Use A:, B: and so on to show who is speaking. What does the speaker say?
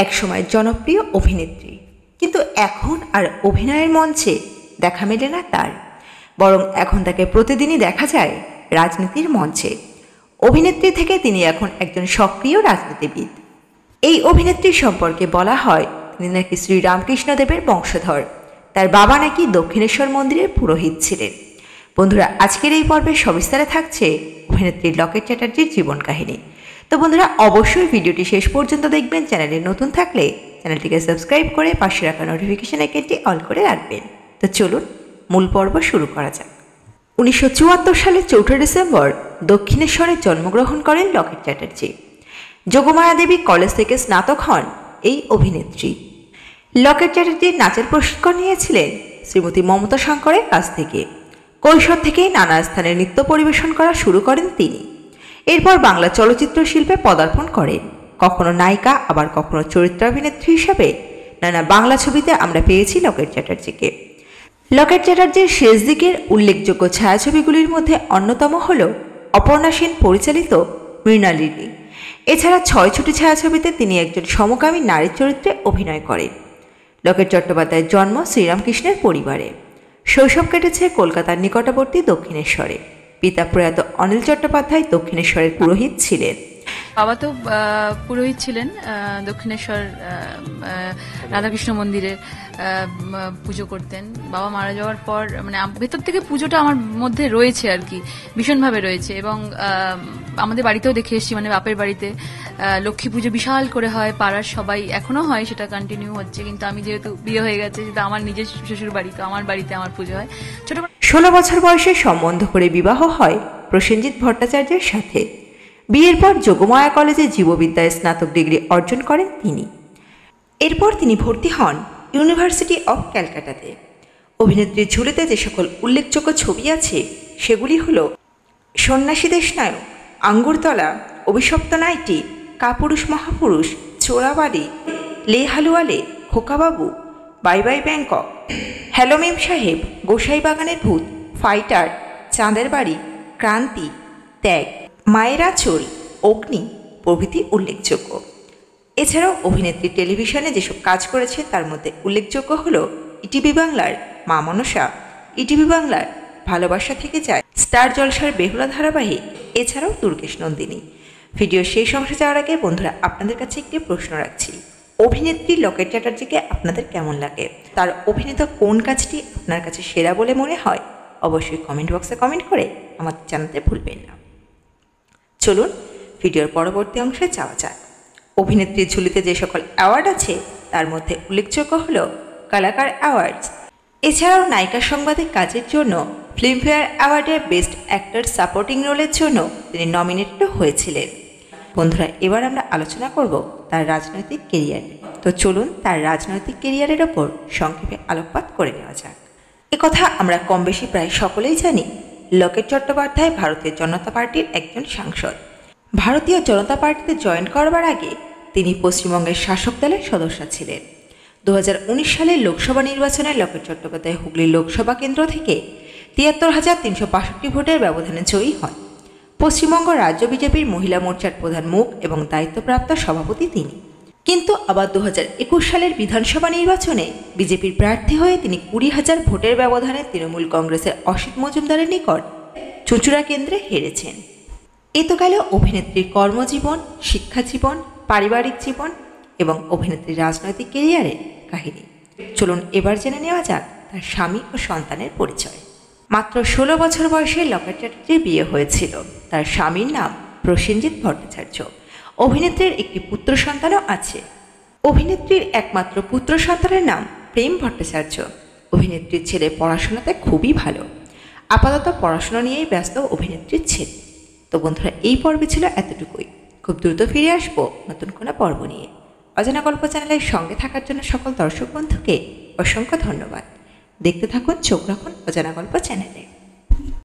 A: একসময় জনপ্রিয় অভিনেত্রী, কিন্তু এখন আর অভিনয়ের মঞ্চে দেখা মেলে না তার। বরং এখন তাকে প্রতিদিনই দেখা যায় রাজনীতির মঞ্চে। অভিনেত্রী থেকে তিনি এখন একজন সক্রিয় রাজনীতিবিদ। এই অভিনেত্রীর সম্পর্কে বলা হয় তিনি নাকি শ্রীরামকৃষ্ণদেবের বংশধর। তার বাবা নাকি দক্ষিণেশ্বর মন্দিরের পুরোহিত ছিলেন। বন্ধুরা, আজকের এই পর্বে সবিস্তারে থাকছে অভিনেত্রী লকেট চ্যাটার্জির জীবন কাহিনী। তো বন্ধুরা, অবশ্যই ভিডিওটি শেষ পর্যন্ত দেখবেন। চ্যানেলে নতুন থাকলে চ্যানেলটিকে সাবস্ক্রাইব করে পাশে রাখা নোটিফিকেশন আইকনটি অল করে রাখবেন। তো চলুন মূল পর্ব শুরু করা যাক। 1974 সালের 4 ডিসেম্বর দক্ষিণেশ্বরে জন্মগ্রহণ করেন লকেট চ্যাটার্জি। যোগমায়া দেবী কলেজ থেকে স্নাতক হন এই অভিনেত্রী। লকেট চ্যাটার্জি নাচের প্রশিক্ষণ নিয়েছিলেন শ্রীমতী মমতা শঙ্করের কাছ থেকে। কৈশোর থেকেই নানা স্থানে নৃত্য পরিবেশন করা শুরু করেন তিনি। এরপর বাংলা চলচ্চিত্র শিল্পে পদার্পণ করেন। কখনো নায়িকা, আবার কখনো চরিত্রাভিনেত্রী হিসাবে নানা বাংলা ছবিতে আমরা পেয়েছি লকেট চ্যাটার্জিকে। লকেট চ্যাটার্জির শেষ দিকের উল্লেখযোগ্য ছায়াছবিগুলির মধ্যে অন্যতম হল অপর্ণা সেন পরিচালিত মৃণালিনী। এছাড়া 6 ছুটি ছায়াছবিতে তিনি একজন সমকামী নারী চরিত্রে অভিনয় করেন। লকেট চট্টোপাধ্যায়ের জন্ম শ্রীরামকৃষ্ণের পরিবারে। শৈশব কেটেছে কলকাতার নিকটবর্তী দক্ষিণেশ্বরে। পিতা প্রয়াত অনিল চট্টোপাধ্যায় দক্ষিণেশ্বরের পুরোহিত ছিলেন।
B: বাবা তো পুরোহিত ছিলেন, দক্ষিণেশ্বর রাধাকৃষ্ণ মন্দিরে পুজো করতেন। বাবা মারা যাওয়ার পর মানে ভেতর থেকে পুজোটা আমার মধ্যে রয়েছে আর কি, ভীষণভাবে রয়েছে। এবং আমাদের বাড়িতেও দেখে এসেছি, মানে বাপের বাড়িতে লক্ষ্মী পুজো বিশাল করে হয়, পাড়ার সবাই এখনো হয়, সেটা কন্টিনিউ হচ্ছে। কিন্তু আমি যেহেতু বিয়ে হয়ে গেছে, যেটা আমার নিজের শ্বশুর বাড়ি, তো আমার বাড়িতে আমার পুজো হয়।
A: 16 বছর বয়সে সম্বন্ধ করে বিবাহ হয় প্রসেনজিৎ ভট্টাচার্যের সাথে। বিয়ের পর যোগমায়া কলেজে জীববিদ্যায় স্নাতক ডিগ্রি অর্জন করেন তিনি। এরপর তিনি ভর্তি হন ইউনিভার্সিটি অব ক্যালকাটাতে। অভিনেত্রীর ঝুলিতে যে সকল উল্লেখযোগ্য ছবি আছে সেগুলি হল সন্ন্যাসী দেশনায়ক, আঙ্গুরতলা, অভিশপ্ত নাইটি, কাপুরুষ মহাপুরুষ, চোরাবাড়ি, লে হালুয়ালে, খোকাবাবু, বাই বাই ব্যাংকক, হ্যালো মেম সাহেব, গোসাই বাগানের ভূত, ফাইটার, চাঁদের বাড়ি, ক্রান্তি, ত্যাগ, মায়ের আঁচল, অগ্নি প্রভৃতি উল্লেখযোগ্য। এছাড়াও অভিনেত্রী টেলিভিশনে যেসব কাজ করেছে তার মধ্যে উল্লেখযোগ্য হল ইটিভি বাংলার মা মনসা, ইটিভি বাংলার ভালোবাসা থেকে যায়, স্টার জলসার বেহুলা ধারাবাহিক, এছাড়াও দুর্গেশ নন্দিনী। ভিডিও শেষ অংশে যাওয়ার আগে বন্ধুরা, আপনাদের কাছে একটি প্রশ্ন রাখছি। অভিনেত্রী লকেট চ্যাটার্জিকে আপনাদের কেমন লাগে? তার অভিনীত কোন কাজটি আপনার কাছে সেরা বলে মনে হয়? অবশ্যই কমেন্ট বক্সে কমেন্ট করে আমাদের জানাতে ভুলবেন না। চলুন ভিডিওর পরবর্তী অংশে যাওয়া যাক। অভিনেত্রীর ঝুলিতে যে সকল অ্যাওয়ার্ড আছে তার মধ্যে উল্লেখযোগ্য হল কলাকার অ্যাওয়ার্ডস। এছাড়াও নায়িকা সংবাদিক কাজের জন্য ফিল্মফেয়ার অ্যাওয়ার্ডের বেস্ট অ্যাক্টর সাপোর্টিং রোলের জন্য তিনি নমিনেটেড হয়েছিলেন। বন্ধুরা, এবার আমরা আলোচনা করব তার রাজনৈতিক কেরিয়ার। তো চলুন তার রাজনৈতিক কেরিয়ারের ওপর সংক্ষেপে আলোকপাত করে নেওয়া যাক। একথা আমরা কম বেশি প্রায় সকলেই জানি, লকেট চট্টোপাধ্যায় ভারতীয় জনতা পার্টির একজন সাংসদ। ভারতীয় জনতা পার্টিতে জয়েন করবার আগে তিনি পশ্চিমবঙ্গের শাসক দলের সদস্য ছিলেন। 2019 সালের লোকসভা নির্বাচনে লকেট চট্টোপাধ্যায় হুগলি লোকসভা কেন্দ্র থেকে 73,365 ভোটের ব্যবধানে জয়ী হন। পশ্চিমবঙ্গ রাজ্য বিজেপির মহিলা মোর্চার প্রধান মুখ এবং দায়িত্বপ্রাপ্ত সভাপতি তিনি। কিন্তু আবার 2021 সালের বিধানসভা নির্বাচনে বিজেপির প্রার্থী হয়ে তিনি 20,000 ভোটের ব্যবধানে তৃণমূল কংগ্রেসের অসিত মজুমদারের নিকট চুঁচুড়া কেন্দ্রে হেরেছেন। এ তো গেল অভিনেত্রীর কর্মজীবন, শিক্ষাজীবন, পারিবারিক জীবন এবং অভিনেত্রীর রাজনৈতিক কেরিয়ারের কাহিনী। চলুন এবার জেনে নেওয়া যাক তার স্বামী ও সন্তানের পরিচয়। মাত্র 16 বছর বয়সে লকেট চ্যাটার্জির বিয়ে হয়েছিল। তার স্বামীর নাম প্রসেনজিৎ ভট্টাচার্য। অভিনেত্রীর একটি পুত্র সন্তানও আছে। অভিনেত্রীর একমাত্র পুত্র সন্তানের নাম প্রেম ভট্টাচার্য। অভিনেত্রীর ছেলে পড়াশোনাতে খুবই ভালো। আপাতত পড়াশোনা নিয়েই ব্যস্ত অভিনেত্রীর ছেলে। তো বন্ধুরা, এই পর্বে ছিল এতটুকুই। খুব দ্রুত ফিরে আসবো নতুন কোনো পর্ব নিয়ে। অজানা গল্প চ্যানেলের সঙ্গে থাকার জন্য সকল দর্শক বন্ধুকে অসংখ্য ধন্যবাদ। দেখতে থাকুন, চোখ রাখুন অজানা গল্প চ্যানেলে।